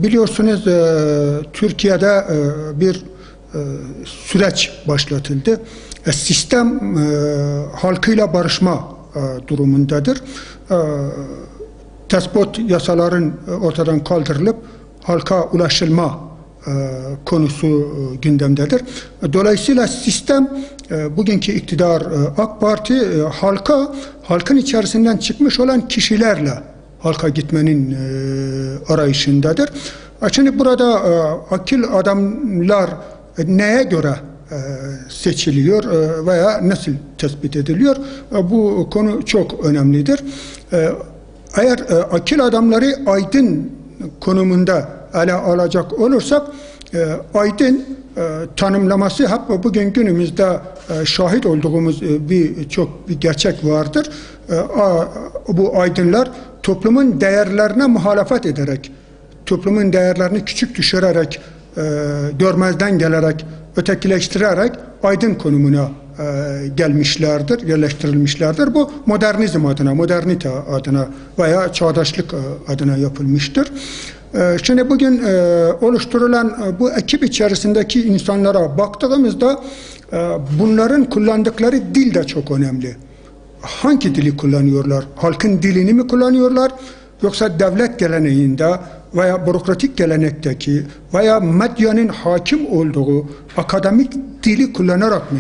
Biliyorsunuz Türkiye'de bir süreç başlatıldı. Sistem halkıyla barışma durumundadır. Despot yasaların ortadan kaldırılıp halka ulaşılma konusu gündemdedir. Dolayısıyla sistem, bugünkü iktidar AK Parti halkın içerisinden çıkmış olan kişilerle halka gitmenin arayışındadır. Şimdi burada akil adamlar neye göre seçiliyor veya nasıl tespit ediliyor? Bu konu çok önemlidir. Eğer akil adamları aydın konumunda ele alacak olursak, aydın tanımlaması hep bugün günümüzde şahit olduğumuz bir gerçek vardır. Bu aydınlar toplumun değerlerine muhalefet ederek, toplumun değerlerini küçük düşürerek, görmezden gelerek, ötekileştirerek aydın konumuna gelmişlerdir, yerleştirilmişlerdir. Bu modernizm adına, modernite adına veya çağdaşlık adına yapılmıştır. Şimdi bugün oluşturulan bu ekip içerisindeki insanlara baktığımızda bunların kullandıkları dil de çok önemli. Hangi dili kullanıyorlar? Halkın dilini mi kullanıyorlar? Yoksa devlet geleneğinde veya bürokratik gelenekteki veya medyanın hakim olduğu akademik dili kullanarak mı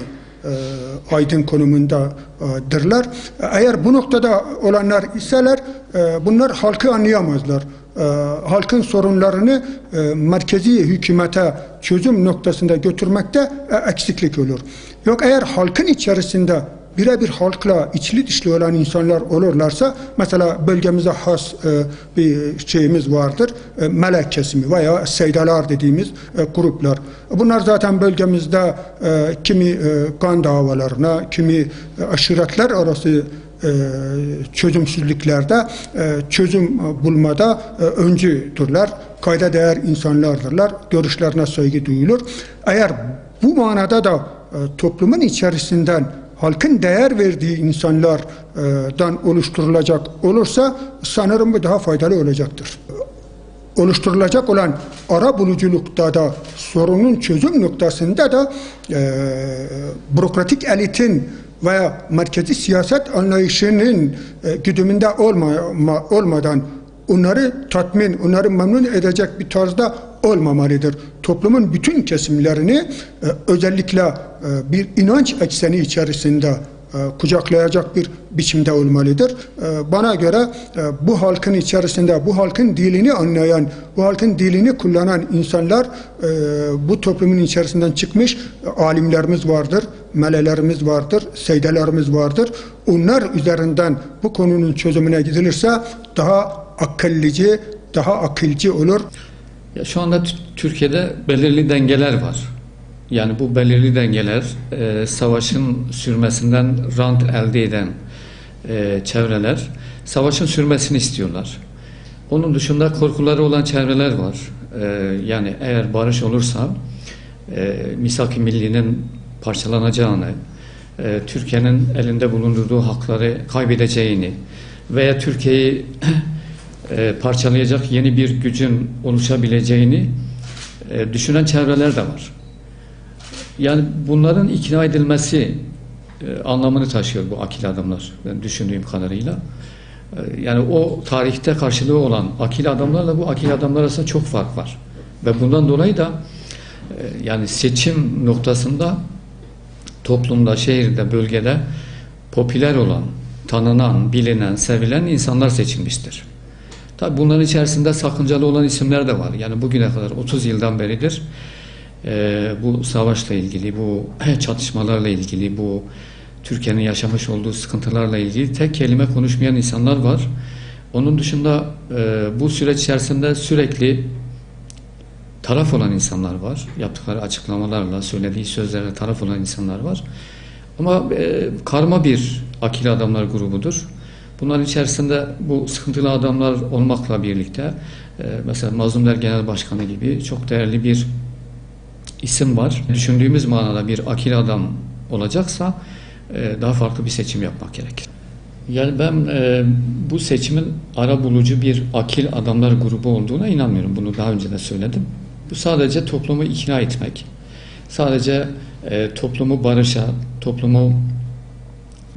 aydın konumundadırlar? Eğer bu noktada olanlar iseler, bunlar halkı anlayamazlar. Halkın sorunlarını merkezi hükümete çözüm noktasında götürmekte eksiklik olur. Yok, eğer halkın içerisinde birebir halkla içli dışlı olan insanlar olurlarsa, mesela bölgemize has bir şeyimiz vardır, melek kesimi veya seydalar dediğimiz gruplar. Bunlar zaten bölgemizde kimi kan davalarına, kimi aşiretler arası çözümsüzlüklerde çözüm bulmada öncüdürler. Kayda değer insanlardırlar. Görüşlerine saygı duyulur. Eğer bu manada da toplumun içerisinden halkın değer verdiği insanlardan oluşturulacak olursa, sanırım bu daha faydalı olacaktır. Oluşturulacak olan ara buluculukta da, sorunun çözüm noktasında da bürokratik elitin veya merkezi siyaset anlayışının güdümünde olmadan onları tatmin, onları memnun edecek bir tarzda olmamalıdır. Toplumun bütün kesimlerini özellikle bir inanç ekseni içerisinde kucaklayacak bir biçimde olmalıdır. Bana göre bu halkın içerisinde, bu halkın dilini anlayan, bu halkın dilini kullanan insanlar, bu toplumun içerisinden çıkmış alimlerimiz vardır, melelerimiz vardır, seydelerimiz vardır. Onlar üzerinden bu konunun çözümüne gidilirse daha akıllıcı, daha akılcı olur. Ya şu anda Türkiye'de belirli dengeler var. Yani bu belirli dengeler savaşın sürmesinden rant elde eden çevreler savaşın sürmesini istiyorlar. Onun dışında korkuları olan çevreler var. Yani eğer barış olursa misak-ı millinin parçalanacağını, Türkiye'nin elinde bulundurduğu hakları kaybedeceğini veya Türkiye'yi parçalayacak yeni bir gücün oluşabileceğini düşünen çevreler de var. Yani bunların ikna edilmesi anlamını taşıyor bu akil adamlar, ben düşündüğüm kadarıyla. Yani o tarihte karşılığı olan akil adamlarla bu akil adamlar arasında çok fark var. Ve bundan dolayı da yani seçim noktasında toplumda, şehirde, bölgede popüler olan, tanınan, bilinen, sevilen insanlar seçilmiştir. Tabi bunların içerisinde sakıncalı olan isimler de var. Yani bugüne kadar 30 yıldan beridir bu savaşla ilgili, bu çatışmalarla ilgili, bu Türkiye'nin yaşamış olduğu sıkıntılarla ilgili tek kelime konuşmayan insanlar var. Onun dışında bu süreç içerisinde sürekli taraf olan insanlar var. Yaptıkları açıklamalarla, söylediği sözlerle taraf olan insanlar var. Ama karma bir akil adamlar grubudur. Bunların içerisinde bu sıkıntılı adamlar olmakla birlikte mesela Mazlumlar Genel Başkanı gibi çok değerli bir isim var. Düşündüğümüz manada bir akil adam olacaksa daha farklı bir seçim yapmak gerekir. Yani ben bu seçimin arabulucu bir akil adamlar grubu olduğuna inanmıyorum. Bunu daha önce de söyledim. Bu sadece toplumu ikna etmek. Sadece toplumu barışa, toplumu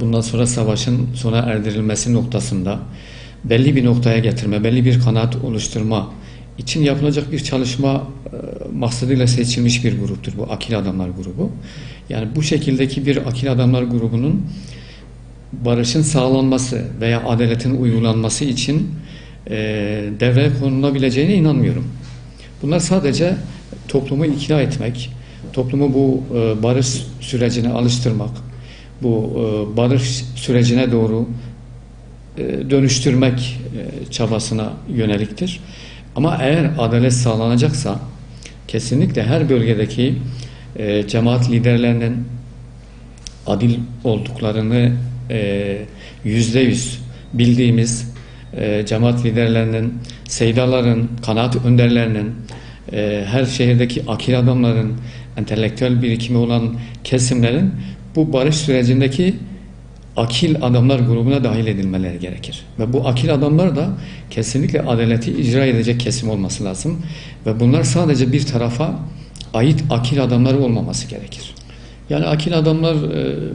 bundan sonra savaşın sona erdirilmesi noktasında belli bir noktaya getirme, belli bir kanaat oluşturma için yapılacak bir çalışma maksadıyla seçilmiş bir gruptur bu akil adamlar grubu. Yani bu şekildeki bir akil adamlar grubunun barışın sağlanması veya adaletin uygulanması için devreye konulabileceğine inanmıyorum. Bunlar sadece toplumu ikna etmek, toplumu bu barış sürecine alıştırmak, bu barış sürecine doğru dönüştürmek çabasına yöneliktir. Ama eğer adalet sağlanacaksa kesinlikle her bölgedeki cemaat liderlerinin adil olduklarını %100 bildiğimiz cemaat liderlerinin, seydaların, kanaat önderlerinin, her şehirdeki akil adamların, entelektüel birikimi olan kesimlerin bu barış sürecindeki akil adamlar grubuna dahil edilmeleri gerekir. Ve bu akil adamlar da kesinlikle adaleti icra edecek kesim olması lazım. Ve bunlar sadece bir tarafa ait akil adamlar olmaması gerekir. Yani akil adamlar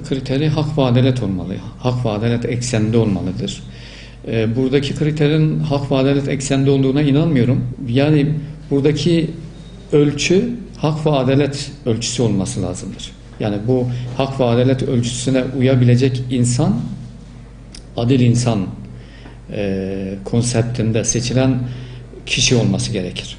kriteri hak ve adalet olmalı. Hak ve adalet ekseninde olmalıdır. Buradaki kriterin hak ve adalet ekseninde olduğuna inanmıyorum. Yani buradaki ölçü hak ve adalet ölçüsü olması lazımdır. Yani bu hak ve adalet ölçüsüne uyabilecek insan, adil insan konseptinde seçilen kişi olması gerekir.